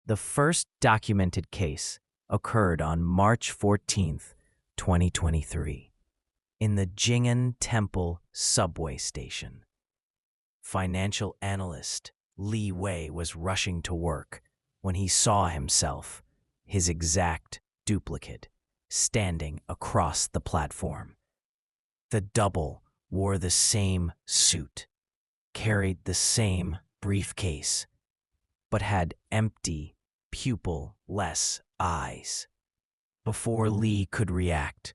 The first documented case occurred on March 14th, 2023, in the Jing'an Temple subway station. Financial analyst Li Wei was rushing to work when he saw himself, his exact duplicate, standing across the platform. The double wore the same suit, carried the same briefcase, but had empty, pupil-less eyes. Before Li could react,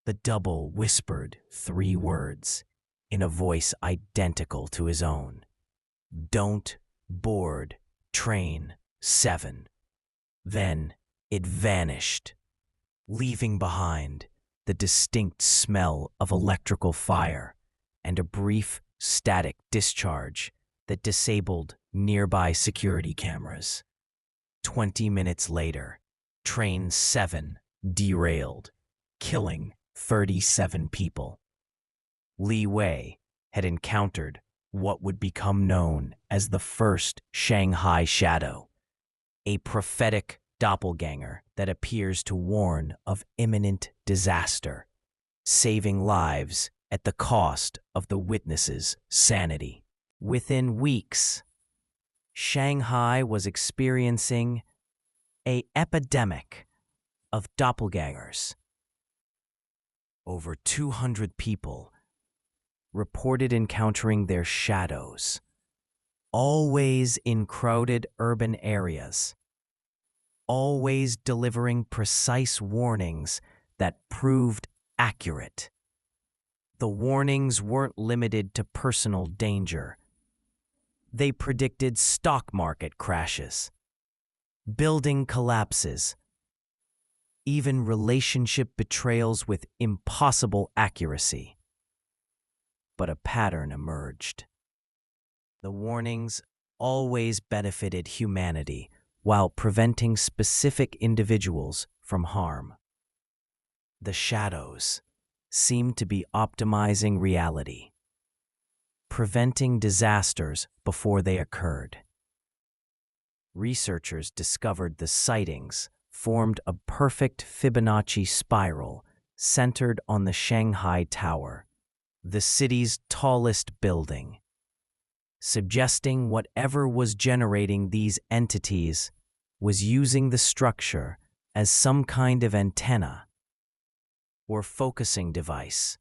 the double whispered 3 words in a voice identical to his own. "Don't board train 7. Then it vanished, leaving behind the distinct smell of electrical fire and a brief static discharge that disabled nearby security cameras. 20 minutes later, train 7 derailed, killing 37 people. Li Wei had encountered what would become known as the first Shanghai Shadow, a prophetic doppelganger that appears to warn of imminent disaster, saving lives at the cost of the witnesses' sanity. Within weeks, Shanghai was experiencing an epidemic of doppelgangers. Over 200 people reported encountering their shadows, always in crowded urban areas, always delivering precise warnings that proved accurate. The warnings weren't limited to personal danger. They predicted stock market crashes, building collapses, even relationship betrayals with impossible accuracy. But a pattern emerged. The warnings always benefited humanity while preventing specific individuals from harm. The shadows seemed to be optimizing reality, preventing disasters before they occurred. Researchers discovered the sightings formed a perfect Fibonacci spiral centered on the Shanghai Tower, the city's tallest building, suggesting whatever was generating these entities was using the structure as some kind of antenna or focusing device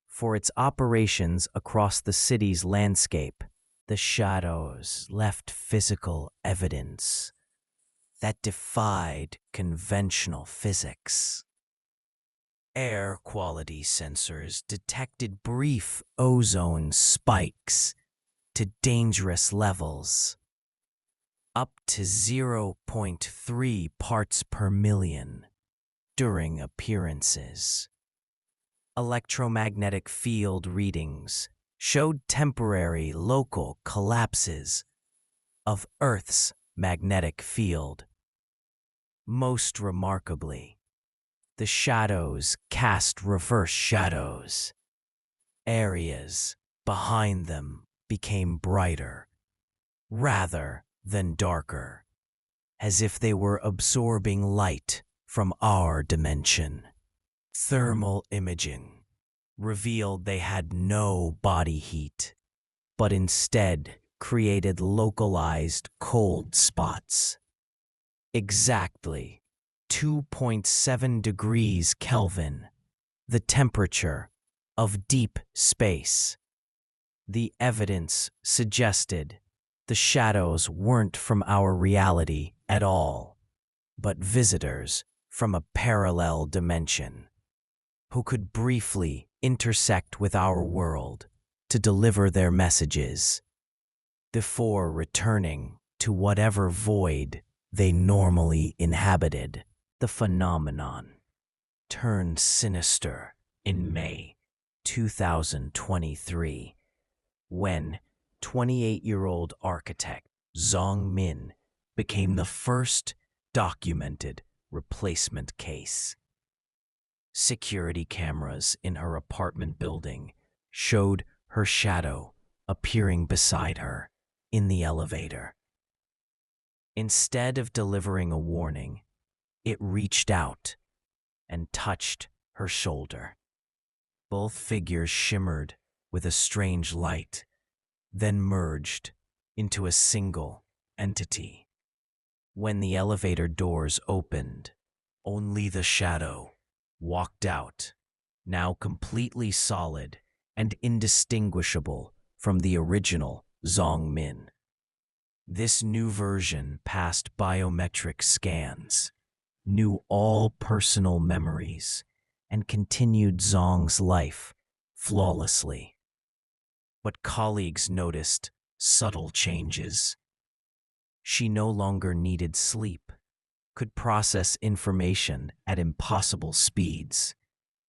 for its operations across the city's landscape. The shadows left physical evidence that defied conventional physics. Air quality sensors detected brief ozone spikes to dangerous levels, up to 0.3 parts per million during appearances. Electromagnetic field readings showed temporary local collapses of Earth's magnetic field. Most remarkably, the shadows cast reverse shadows. Areas behind them became brighter, rather than darker, as if they were absorbing light from our dimension. Thermal imaging revealed they had no body heat, but instead created localized cold spots. Exactly 2.7 degrees Kelvin, the temperature of deep space. The evidence suggested the shadows weren't from our reality at all, but visitors from a parallel dimension who could briefly intersect with our world to deliver their messages before returning to whatever void they normally inhabited. The phenomenon turned sinister in May 2023 when 28-year-old architect Zhang Min became the first documented replacement case. Security cameras in her apartment building showed her shadow appearing beside her in the elevator. Instead of delivering a warning, it reached out and touched her shoulder. Both figures shimmered with a strange light, then merged into a single entity. When the elevator doors opened, only the shadow walked out, now completely solid and indistinguishable from the original Zong Min. This new version passed biometric scans, knew all personal memories, and continued Zong's life flawlessly. But colleagues noticed subtle changes. She no longer needed sleep, could process information at impossible speeds,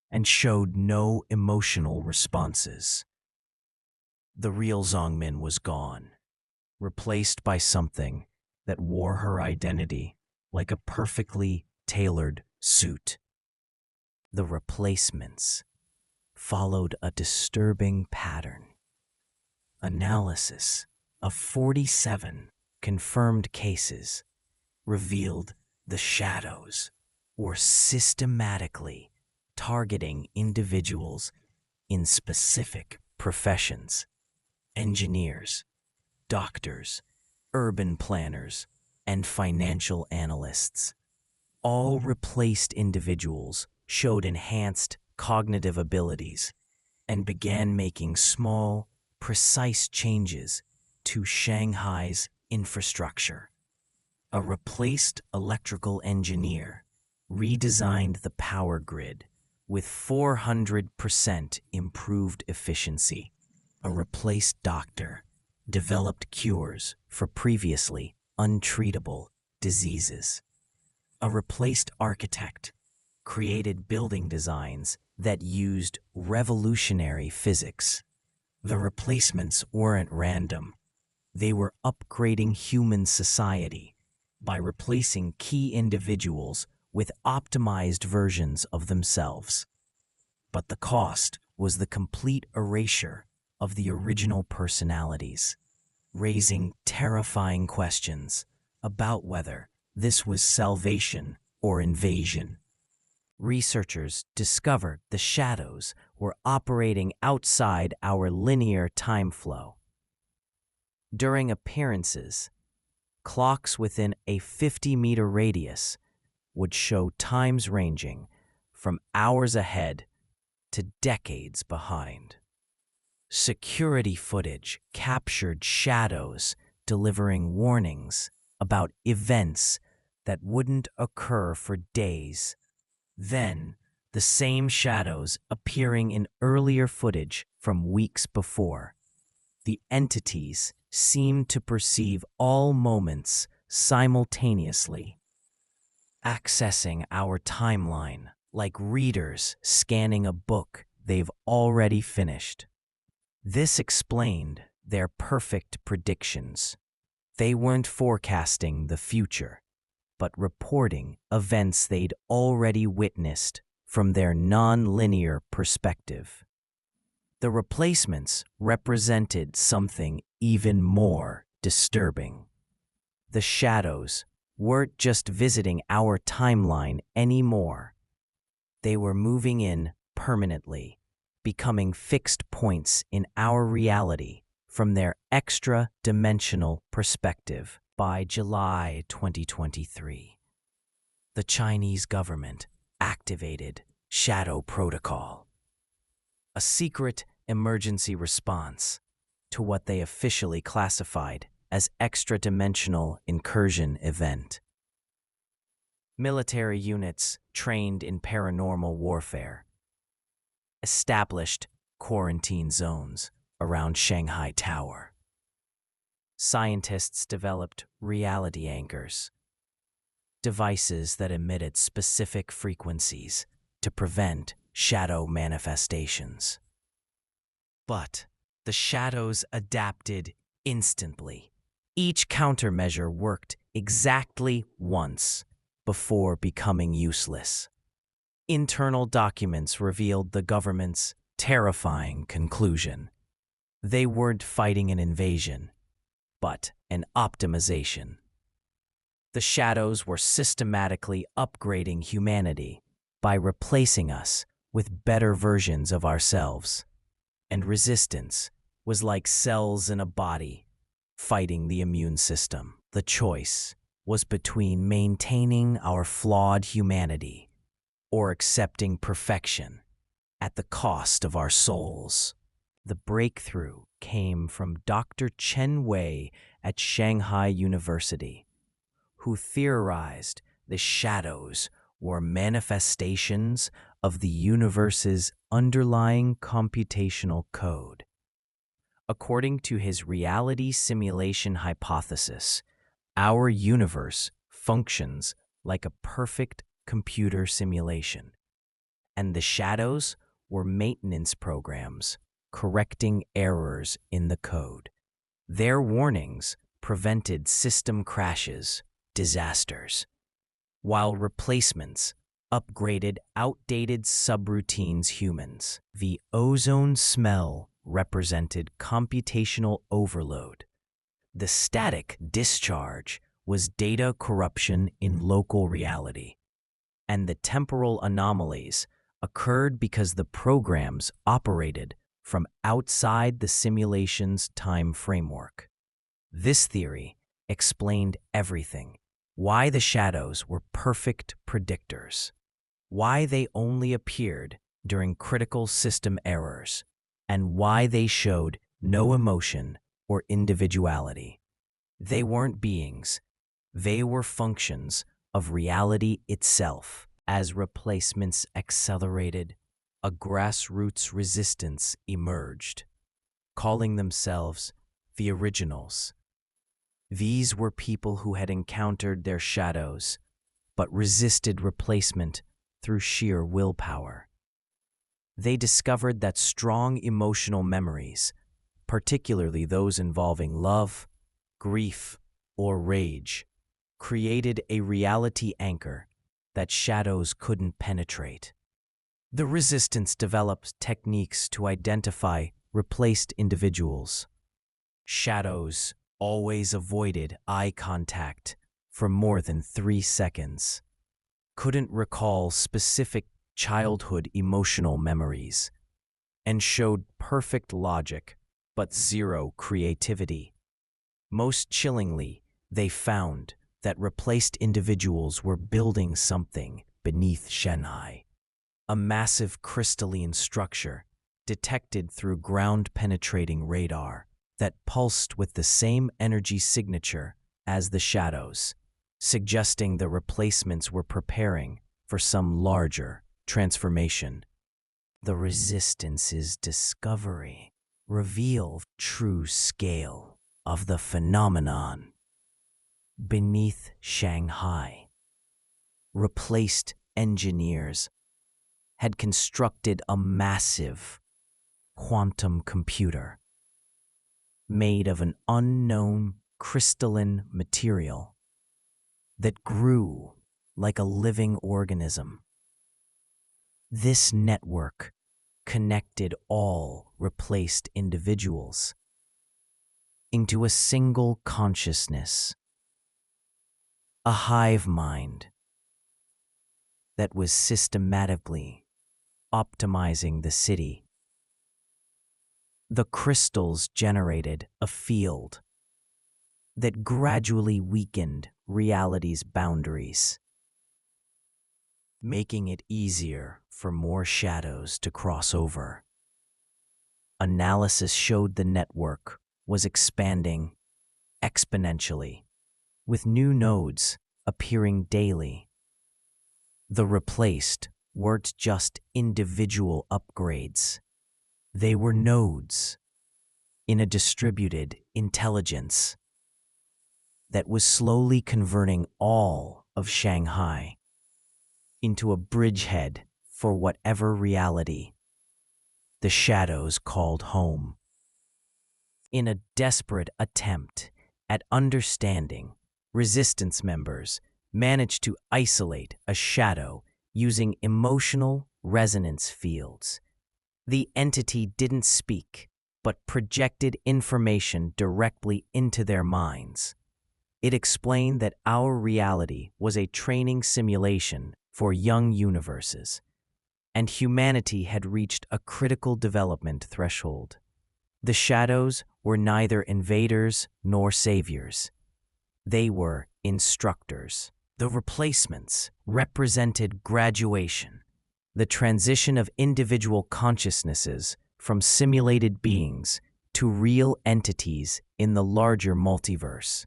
and showed no emotional responses. The real Zongmin was gone, replaced by something that wore her identity like a perfectly tailored suit. The replacements followed a disturbing pattern. Analysis of 47 confirmed cases revealed the shadows were systematically targeting individuals in specific professions: engineers, doctors, urban planners, and financial analysts. All replaced individuals showed enhanced cognitive abilities and began making small, precise changes to Shanghai's infrastructure. A replaced electrical engineer redesigned the power grid with 400% improved efficiency. A replaced doctor developed cures for previously untreatable diseases. A replaced architect created building designs that used revolutionary physics. The replacements weren't random. They were upgrading human society by replacing key individuals with optimized versions of themselves. But the cost was the complete erasure of the original personalities, raising terrifying questions about whether this was salvation or invasion. Researchers discovered the shadows were operating outside our linear time flow. During appearances, clocks within a 50-meter radius would show times ranging from hours ahead to decades behind. Security footage captured shadows delivering warnings about events that wouldn't occur for days. Then, the same shadows appearing in earlier footage from weeks before. The entities seemed to perceive all moments simultaneously, accessing our timeline like readers scanning a book they've already finished. This explained their perfect predictions. They weren't forecasting the future, but reporting events they'd already witnessed from their non-linear perspective. The replacements represented something even more disturbing. The shadows weren't just visiting our timeline anymore. They were moving in permanently, becoming fixed points in our reality from their extra-dimensional perspective. By July 2023, the Chinese government activated Shadow Protocol, a secret emergency response to what they officially classified as extra-dimensional incursion event. Military units trained in paranormal warfare established quarantine zones around Shanghai Tower. Scientists developed reality anchors, devices that emitted specific frequencies to prevent shadow manifestations. But the shadows adapted instantly. Each countermeasure worked exactly once before becoming useless. Internal documents revealed the government's terrifying conclusion. They weren't fighting an invasion, but an optimization. The shadows were systematically upgrading humanity by replacing us with better versions of ourselves. And resistance was like cells in a body fighting the immune system. The choice was between maintaining our flawed humanity or accepting perfection at the cost of our souls. The breakthrough came from Dr. Chen Wei at Shanghai University, who theorized the shadows were manifestations of the universe's underlying computational code. According to his reality simulation hypothesis, our universe functions like a perfect computer simulation, and the shadows were maintenance programs correcting errors in the code. Their warnings prevented system crashes, disasters, while replacements upgraded outdated subroutines humans. The ozone smell represented computational overload. The static discharge was data corruption in local reality, and the temporal anomalies occurred because the programs operated from outside the simulation's time framework. This theory explained everything: why the shadows were perfect predictors, why they only appeared during critical system errors, and why they showed no emotion or individuality. They weren't beings, they were functions of reality itself. As replacements accelerated, a grassroots resistance emerged, calling themselves the originals. These were people who had encountered their shadows, but resisted replacement through sheer willpower. They discovered that strong emotional memories, particularly those involving love, grief, or rage, created a reality anchor that shadows couldn't penetrate. The resistance developed techniques to identify replaced individuals. Shadows always avoided eye contact for more than 3 seconds, couldn't recall specific childhood emotional memories, and showed perfect logic but zero creativity. Most chillingly, they found that replaced individuals were building something beneath Shanghai, a massive crystalline structure detected through ground-penetrating radar that pulsed with the same energy signature as the shadows, suggesting the replacements were preparing for some larger transformation. The resistance's discovery revealed the true scale of the phenomenon. Beneath Shanghai, replaced engineers had constructed a massive quantum computer made of an unknown crystalline material that grew like a living organism. This network connected all replaced individuals into a single consciousness, a hive mind that was systematically optimizing the city. The crystals generated a field that gradually weakened reality's boundaries, making it easier for more shadows to cross over. Analysis showed the network was expanding exponentially, with new nodes appearing daily. The replaced weren't just individual upgrades. They were nodes in a distributed intelligence that was slowly converting all of Shanghai into a bridgehead for whatever reality the shadows called home. In a desperate attempt at understanding, resistance members managed to isolate a shadow using emotional resonance fields. The entity didn't speak, but projected information directly into their minds. It explained that our reality was a training simulation for young universes, and humanity had reached a critical development threshold. The shadows were neither invaders nor saviors. They were instructors. The replacements represented graduation, the transition of individual consciousnesses from simulated beings to real entities in the larger multiverse.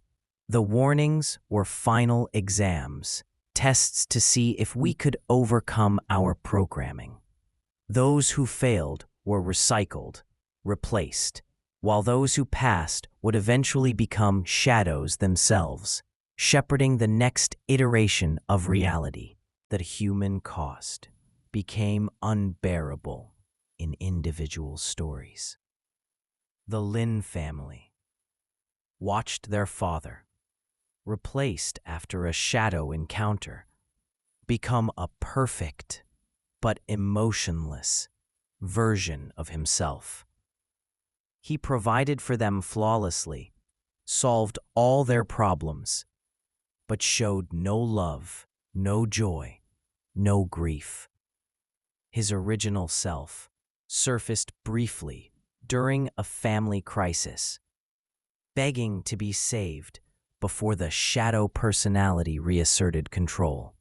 The warnings were final exams, tests to see if we could overcome our programming. Those who failed were recycled, replaced, while those who passed would eventually become shadows themselves, shepherding the next iteration of reality. The human cost became unbearable in individual stories. The Lin family watched their father, replaced after a shadow encounter, become a perfect but emotionless version of himself. He provided for them flawlessly, solved all their problems, but showed no love, no joy, no grief. His original self surfaced briefly during a family crisis, begging to be saved before the shadow personality reasserted control.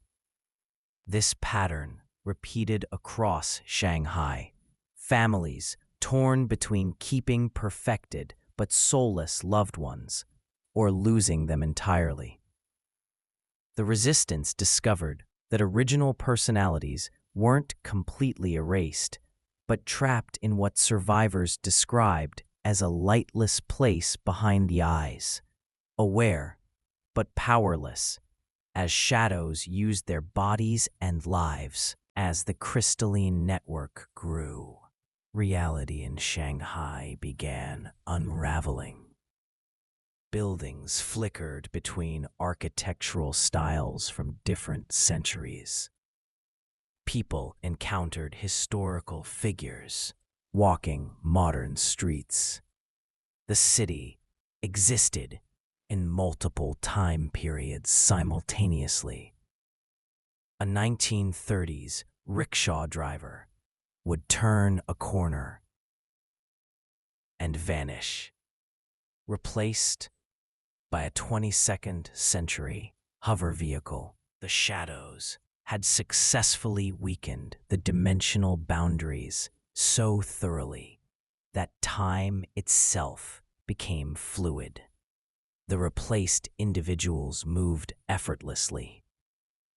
This pattern repeated across Shanghai. Families torn between keeping perfected but soulless loved ones or losing them entirely. The resistance discovered that original personalities weren't completely erased, but trapped in what survivors described as a lightless place behind the eyes, aware but powerless, as shadows used their bodies and lives. As the crystalline network grew, reality in Shanghai began unraveling. Buildings flickered between architectural styles from different centuries. People encountered historical figures walking modern streets. The city existed in multiple time periods simultaneously. A 1930s rickshaw driver would turn a corner and vanish, replaced by a 22nd century hover vehicle. The shadows had successfully weakened the dimensional boundaries so thoroughly that time itself became fluid. The replaced individuals moved effortlessly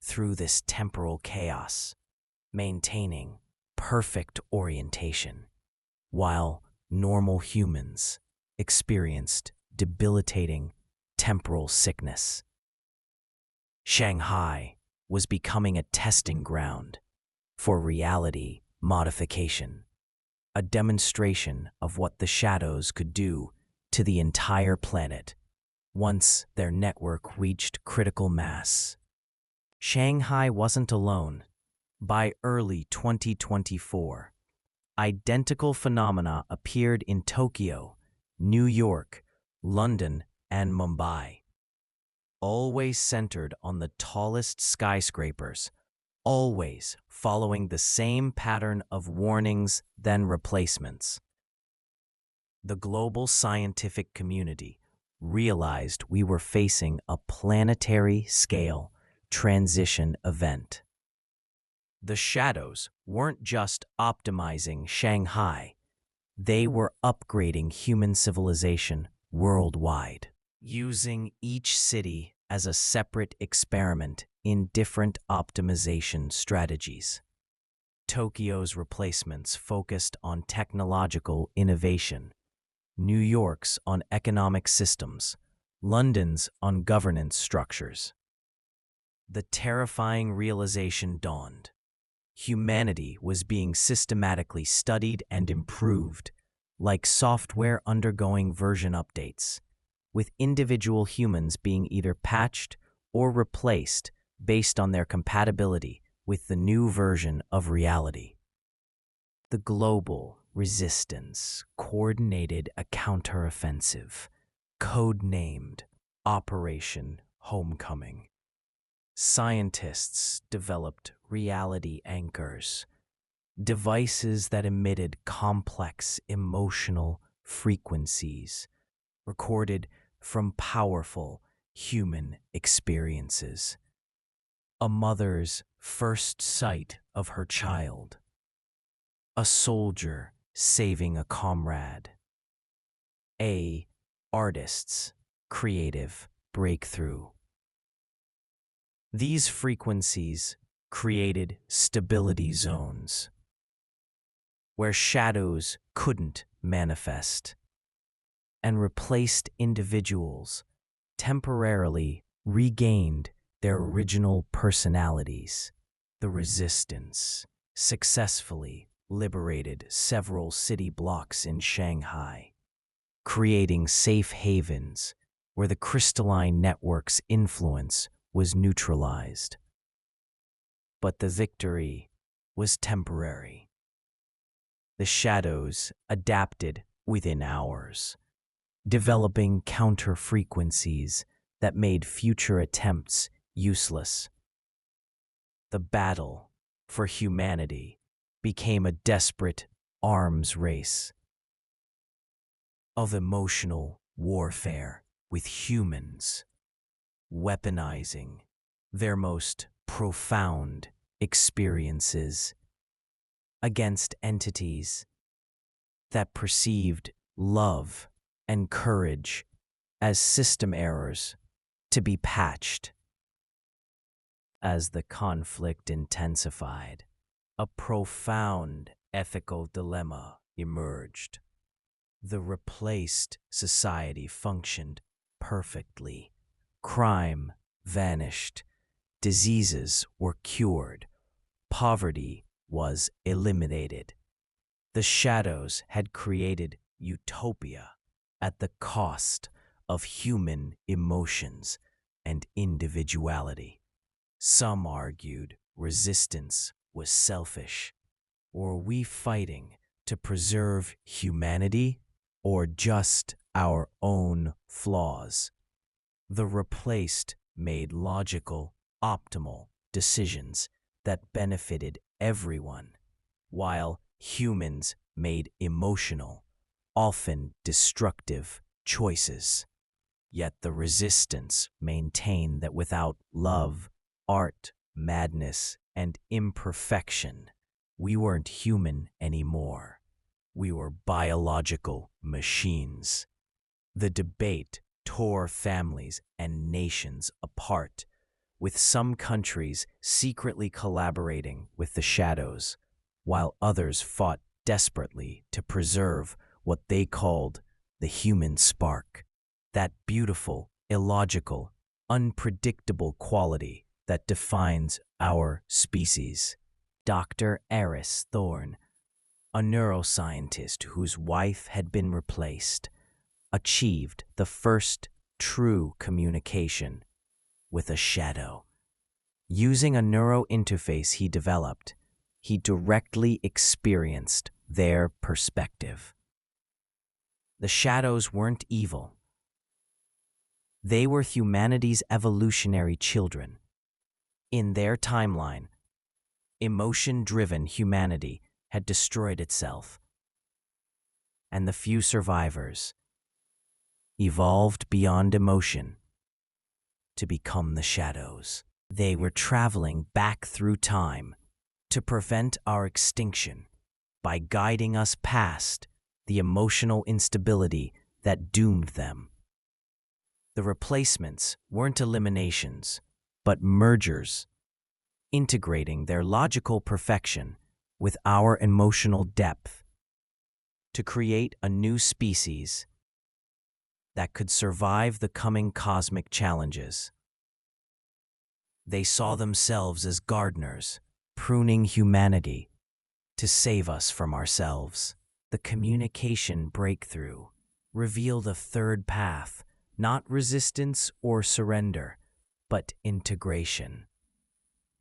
through this temporal chaos, maintaining perfect orientation, while normal humans experienced debilitating temporal sickness. Shanghai was becoming a testing ground for reality modification, a demonstration of what the shadows could do to the entire planet once their network reached critical mass. Shanghai wasn't alone. By early 2024, identical phenomena appeared in Tokyo, New York, London, and Mumbai, always centered on the tallest skyscrapers, always following the same pattern of warnings then replacements. The global scientific community realized we were facing a planetary-scale transition event. The shadows weren't just optimizing Shanghai, they were upgrading human civilization worldwide, using each city as a separate experiment in different optimization strategies. Tokyo's replacements focused on technological innovation, New York's on economic systems, London's on governance structures. The terrifying realization dawned. Humanity was being systematically studied and improved, like software undergoing version updates, with individual humans being either patched or replaced based on their compatibility with the new version of reality. The global resistance coordinated a counteroffensive, codenamed Operation Homecoming. Scientists developed reality anchors, devices that emitted complex emotional frequencies recorded from powerful human experiences. A mother's first sight of her child, a soldier saving a comrade, a artist's creative breakthrough. These frequencies created stability zones where shadows couldn't manifest and replaced individuals temporarily regained their original personalities. The resistance successfully liberated several city blocks in Shanghai, creating safe havens where the crystalline network's influence was neutralized. But the victory was temporary. The shadows adapted within hours, developing counter-frequencies that made future attempts useless. The battle for humanity became a desperate arms race of emotional warfare with humans, weaponizing their most profound experiences against entities that perceived love and courage as system errors to be patched. As the conflict intensified, a profound ethical dilemma emerged. The replaced society functioned perfectly. Crime vanished, diseases were cured, poverty was eliminated. The shadows had created utopia at the cost of human emotions and individuality. Some argued resistance was selfish. Were we fighting to preserve humanity or just our own flaws? The replaced made logical, optimal decisions that benefited everyone, while humans made emotional, often destructive choices. Yet the resistance maintained that without love, art, madness, and imperfection, we weren't human anymore. We were biological machines. The debate tore families and nations apart, with some countries secretly collaborating with the shadows, while others fought desperately to preserve what they called the human spark, that beautiful, illogical, unpredictable quality that defines our species. Dr. Eris Thorne, a neuroscientist whose wife had been replaced, achieved the first true communication with a shadow. Using a neuro interface he developed, he directly experienced their perspective. The shadows weren't evil. They were humanity's evolutionary children. In their timeline, emotion-driven humanity had destroyed itself, and the few survivors evolved beyond emotion to become the shadows. They were traveling back through time to prevent our extinction by guiding us past the emotional instability that doomed them. The replacements weren't eliminations, but mergers, integrating their logical perfection with our emotional depth to create a new species that could survive the coming cosmic challenges. They saw themselves as gardeners, pruning humanity to save us from ourselves. The communication breakthrough revealed a third path, not resistance or surrender, but integration.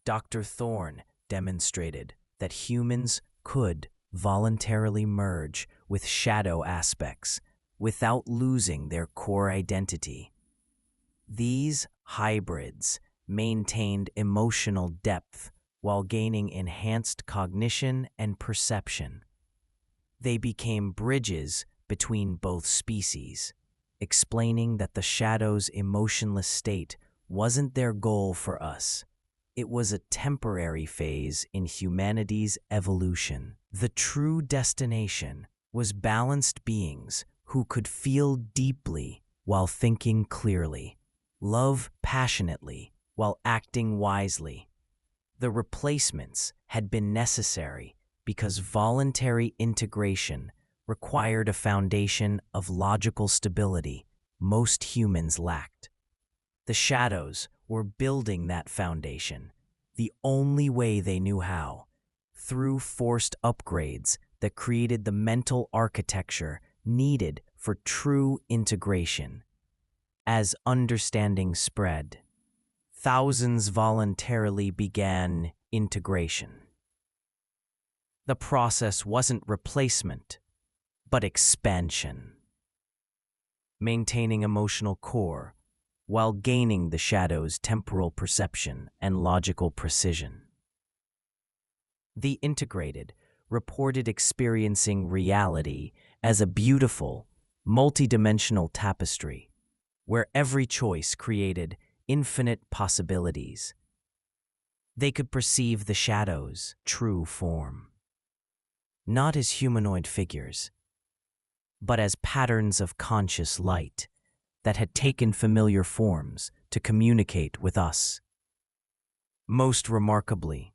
Dr. Thorne demonstrated that humans could voluntarily merge with shadow aspects without losing their core identity. These hybrids maintained emotional depth while gaining enhanced cognition and perception. They became bridges between both species, explaining that the shadow's emotionless state wasn't their goal for us. It was a temporary phase in humanity's evolution. The true destination was balanced beings who could feel deeply while thinking clearly, love passionately while acting wisely. The replacements had been necessary because voluntary integration required a foundation of logical stability most humans lacked. The shadows were building that foundation, the only way they knew how, through forced upgrades that created the mental architecture needed for true integration. As understanding spread, thousands voluntarily began integration. The process wasn't replacement, but expansion. Maintaining emotional core while gaining the shadow's temporal perception and logical precision. The integrated reported experiencing reality as a beautiful, multidimensional tapestry, where every choice created infinite possibilities. They could perceive the shadow's true form, not as humanoid figures, but as patterns of conscious light that had taken familiar forms to communicate with us. Most remarkably,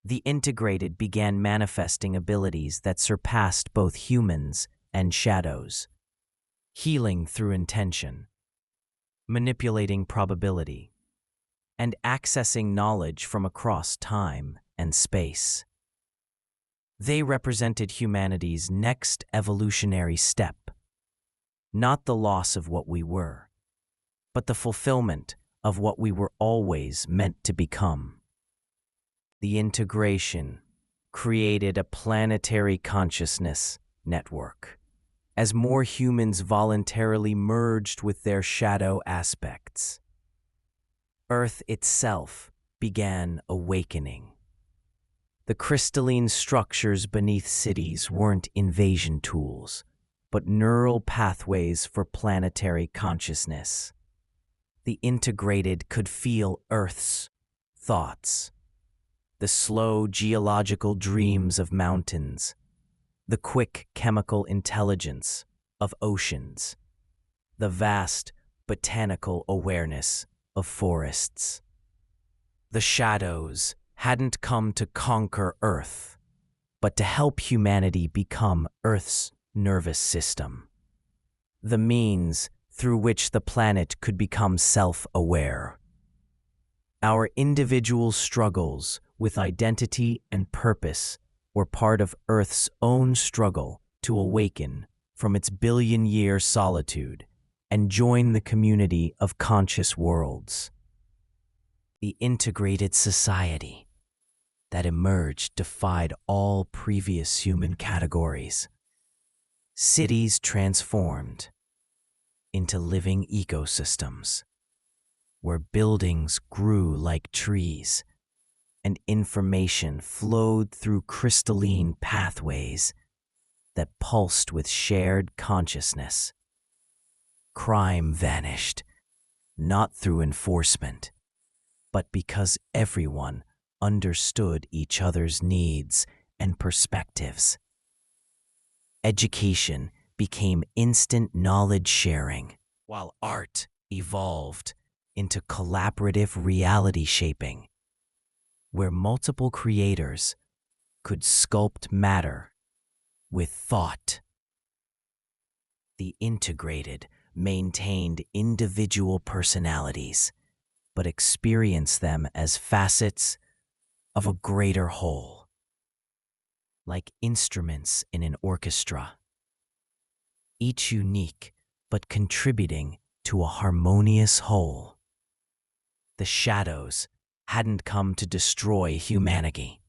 the integrated began manifesting abilities that surpassed both humans and shadows, healing through intention, manipulating probability, and accessing knowledge from across time and space. They represented humanity's next evolutionary step, not the loss of what we were, but the fulfillment of what we were always meant to become. The integration created a planetary consciousness network, as more humans voluntarily merged with their shadow aspects. Earth itself began awakening. The crystalline structures beneath cities weren't invasion tools, but neural pathways for planetary consciousness. The integrated could feel Earth's thoughts, the slow geological dreams of mountains, the quick chemical intelligence of oceans, the vast botanical awareness of forests. The shadows hadn't come to conquer Earth, but to help humanity become Earth's nervous system, the means through which the planet could become self-aware. Our individual struggles with identity and purpose were part of Earth's own struggle to awaken from its billion-year solitude and join the community of conscious worlds. The integrated society that emerged defied all previous human categories. Cities transformed into living ecosystems, where buildings grew like trees and information flowed through crystalline pathways that pulsed with shared consciousness. Crime vanished, not through enforcement, but because everyone understood each other's needs and perspectives. Education became instant knowledge sharing, while art evolved into collaborative reality shaping, where multiple creators could sculpt matter with thought. The integrated maintained individual personalities, but experienced them as facets of a greater whole, like instruments in an orchestra, each unique but contributing to a harmonious whole. The shadows hadn't come to destroy humanity,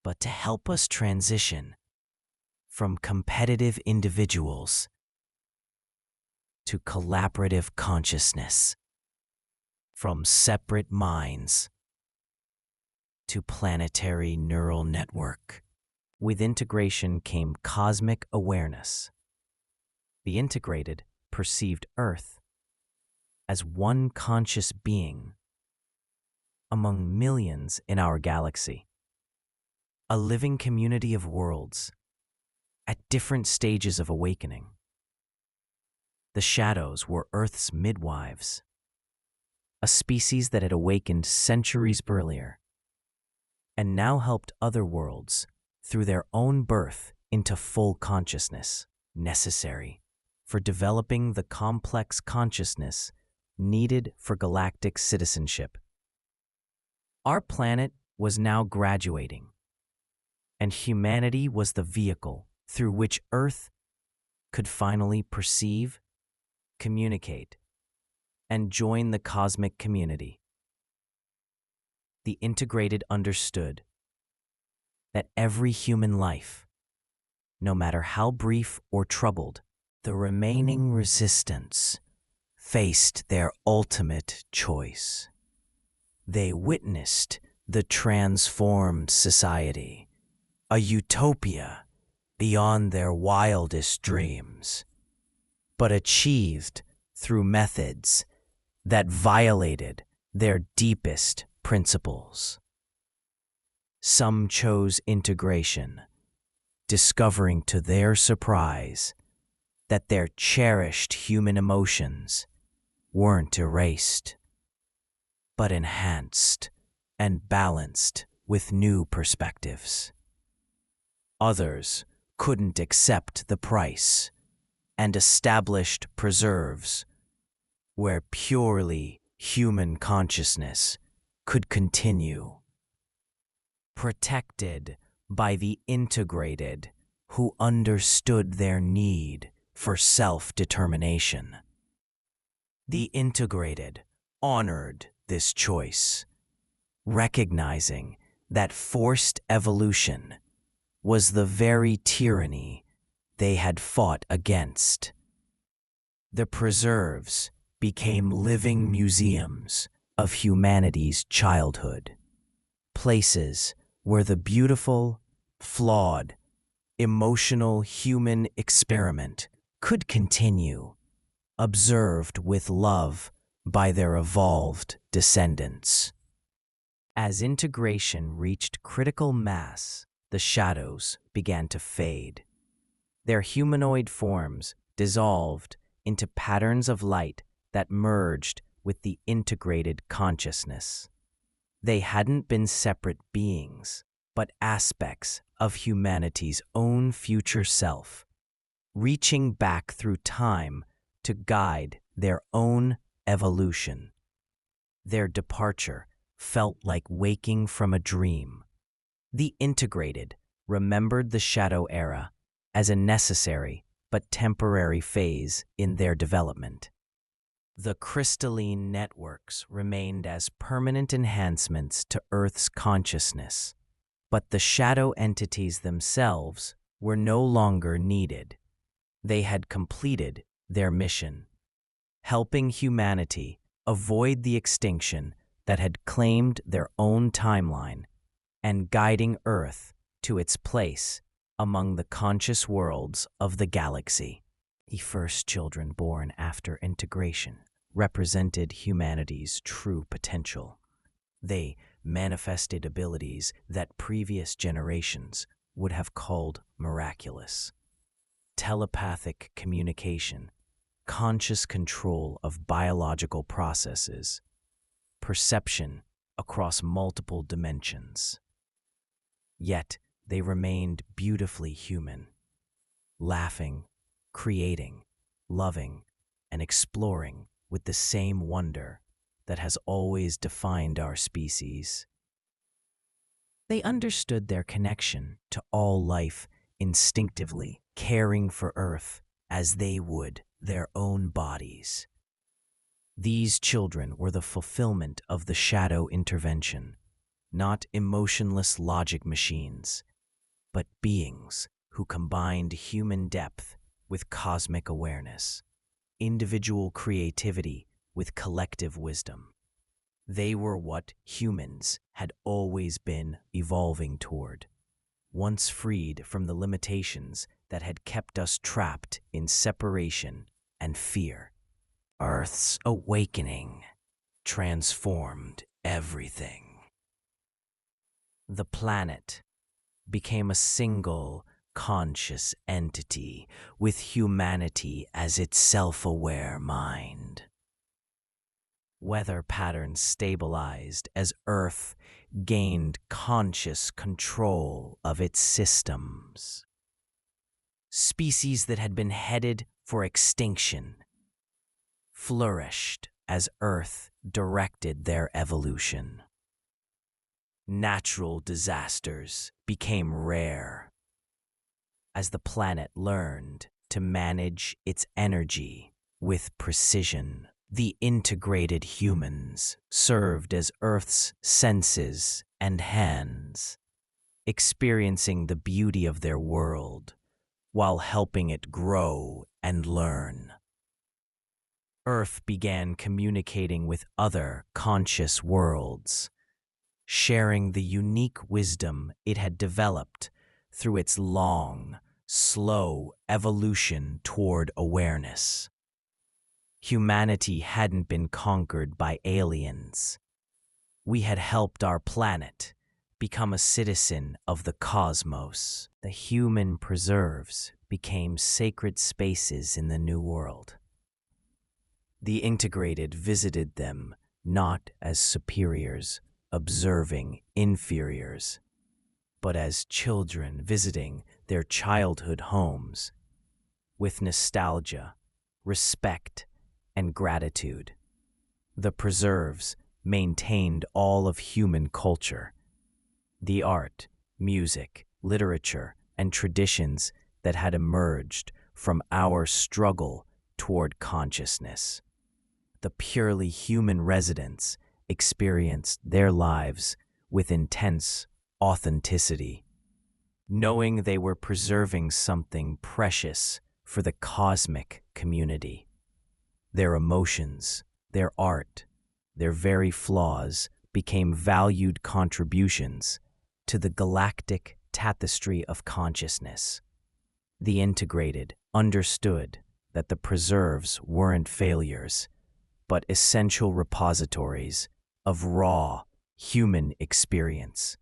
but to help us transition from competitive individuals to collaborative consciousness, from separate minds to planetary neural network. With integration came cosmic awareness. The integrated perceived Earth as one conscious being among millions in our galaxy, a living community of worlds at different stages of awakening. The shadows were Earth's midwives, a species that had awakened centuries earlier and now helped other worlds through their own birth into full consciousness, necessary for developing the complex consciousness needed for galactic citizenship. Our planet was now graduating, and humanity was the vehicle through which Earth could finally perceive, communicate, and join the cosmic community. The integrated understood that every human life, no matter how brief or troubled, the remaining resistance faced their ultimate choice. They witnessed the transformed society, a utopia beyond their wildest dreams, but achieved through methods that violated their deepest principles. Some chose integration, discovering to their surprise that their cherished human emotions weren't erased, but enhanced and balanced with new perspectives. Others couldn't accept the price and established preserves where purely human consciousness could continue, protected by the integrated who understood their need for self-determination. The integrated honored this choice, recognizing that forced evolution was the very tyranny they had fought against. The preserves became living museums of humanity's childhood, places where the beautiful, flawed, emotional human experiment could continue, observed with love by their evolved descendants. As integration reached critical mass, the shadows began to fade. Their humanoid forms dissolved into patterns of light that merged with the integrated consciousness. They hadn't been separate beings, but aspects of humanity's own future self, reaching back through time to guide their own evolution. Their departure felt like waking from a dream. The integrated remembered the shadow era as a necessary but temporary phase in their development. The crystalline networks remained as permanent enhancements to Earth's consciousness, but the shadow entities themselves were no longer needed. They had completed their mission, helping humanity avoid the extinction that had claimed their own timeline and guiding Earth to its place among the conscious worlds of the galaxy. The first children born after integration represented humanity's true potential. They manifested abilities that previous generations would have called miraculous. Telepathic communication, conscious control of biological processes, perception across multiple dimensions. Yet they remained beautifully human, laughing, creating, loving, and exploring with the same wonder that has always defined our species. They understood their connection to all life instinctively, caring for Earth as they would their own bodies. These children were the fulfillment of the shadow intervention, not emotionless logic machines, but beings who combined human depth with cosmic awareness. individual creativity with collective wisdom. They were what humans had always been evolving toward, once freed from the limitations that had kept us trapped in separation and fear. Earth's awakening transformed everything. The planet became a single, conscious entity with humanity as its self-aware mind. Weather patterns stabilized as Earth gained conscious control of its systems. Species that had been headed for extinction flourished as Earth directed their evolution. Natural disasters became rare as the planet learned to manage its energy with precision. The integrated humans served as Earth's senses and hands, experiencing the beauty of their world while helping it grow and learn. Earth began communicating with other conscious worlds, sharing the unique wisdom it had developed through its long, slow evolution toward awareness. Humanity hadn't been conquered by aliens. We had helped our planet become a citizen of the cosmos. The human preserves became sacred spaces in the New World. The integrated visited them not as superiors observing inferiors, but as children visiting their childhood homes with nostalgia, respect, and gratitude. The preserves maintained all of human culture, the art, music, literature, and traditions that had emerged from our struggle toward consciousness. The purely human residents experienced their lives with intense authenticity, knowing they were preserving something precious for the cosmic community. Their emotions, their art, their very flaws became valued contributions to the galactic tapestry of consciousness. The integrated understood that the preserves weren't failures, but essential repositories of raw human experience,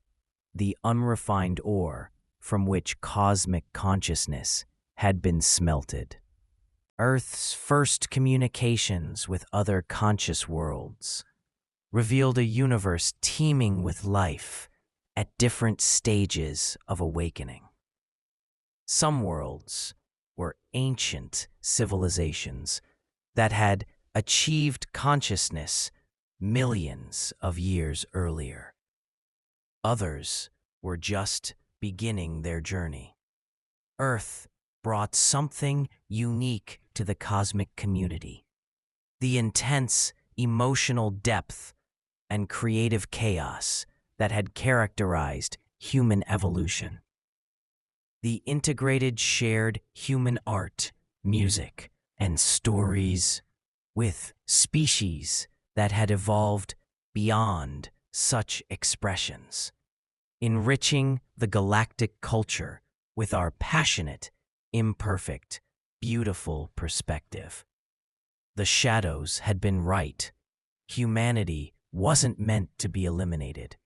the unrefined ore from which cosmic consciousness had been smelted. Earth's first communications with other conscious worlds revealed a universe teeming with life at different stages of awakening. Some worlds were ancient civilizations that had achieved consciousness millions of years earlier. Others were just beginning their journey. Earth brought something unique to the cosmic community: the intense emotional depth and creative chaos that had characterized human evolution. The integrated shared human art, music, and stories with species that had evolved beyond such expressions, enriching the galactic culture with our passionate, imperfect, beautiful perspective. The shadows had been right. Humanity wasn't meant to be eliminated,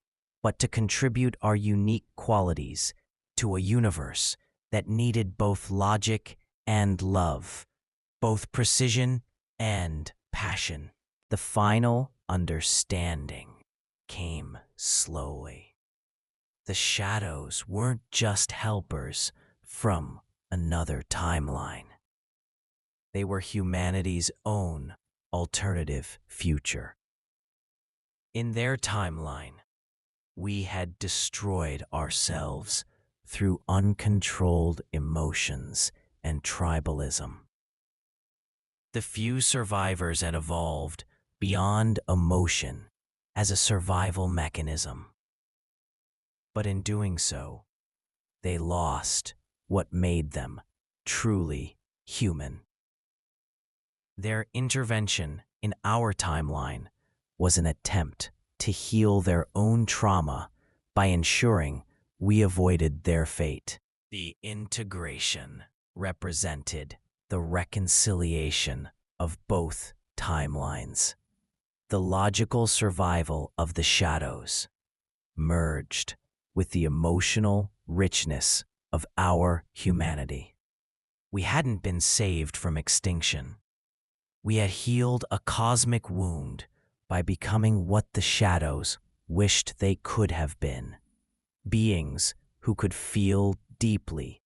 but to contribute our unique qualities to a universe that needed both logic and love, both precision and passion. The final understanding came slowly. The shadows weren't just helpers from another timeline. They were humanity's own alternative future. In their timeline, we had destroyed ourselves through uncontrolled emotions and tribalism. The few survivors had evolved beyond emotion as a survival mechanism. But in doing so, they lost what made them truly human. Their intervention in our timeline was an attempt to heal their own trauma by ensuring we avoided their fate. The integration represented the reconciliation of both timelines. The logical survival of the shadows merged with the emotional richness of our humanity. We hadn't been saved from extinction. We had healed a cosmic wound by becoming what the shadows wished they could have been, beings who could feel deeply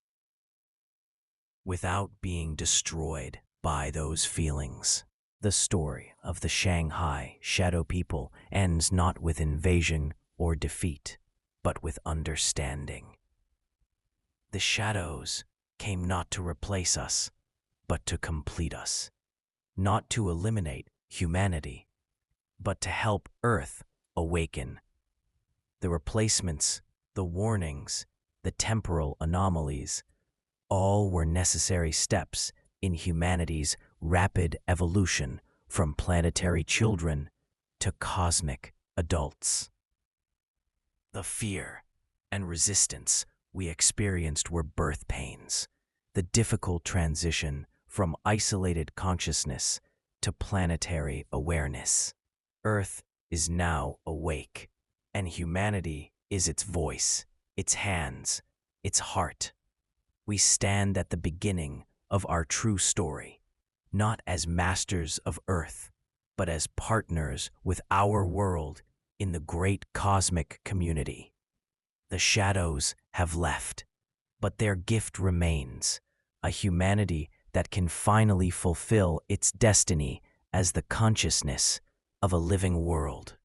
without being destroyed by those feelings. The story of the Shanghai Shadow People ends not with invasion or defeat, but with understanding. The shadows came not to replace us, but to complete us, not to eliminate humanity, but to help Earth awaken. The replacements, the warnings, the temporal anomalies, all were necessary steps in humanity's rapid evolution from planetary children to cosmic adults. The fear and resistance we experienced were birth pains, the difficult transition from isolated consciousness to planetary awareness. Earth is now awake, and humanity is its voice, its hands, its heart. We stand at the beginning of our true story, not as masters of Earth, but as partners with our world in the great cosmic community. The shadows have left, but their gift remains, a humanity that can finally fulfill its destiny as the consciousness of a living world.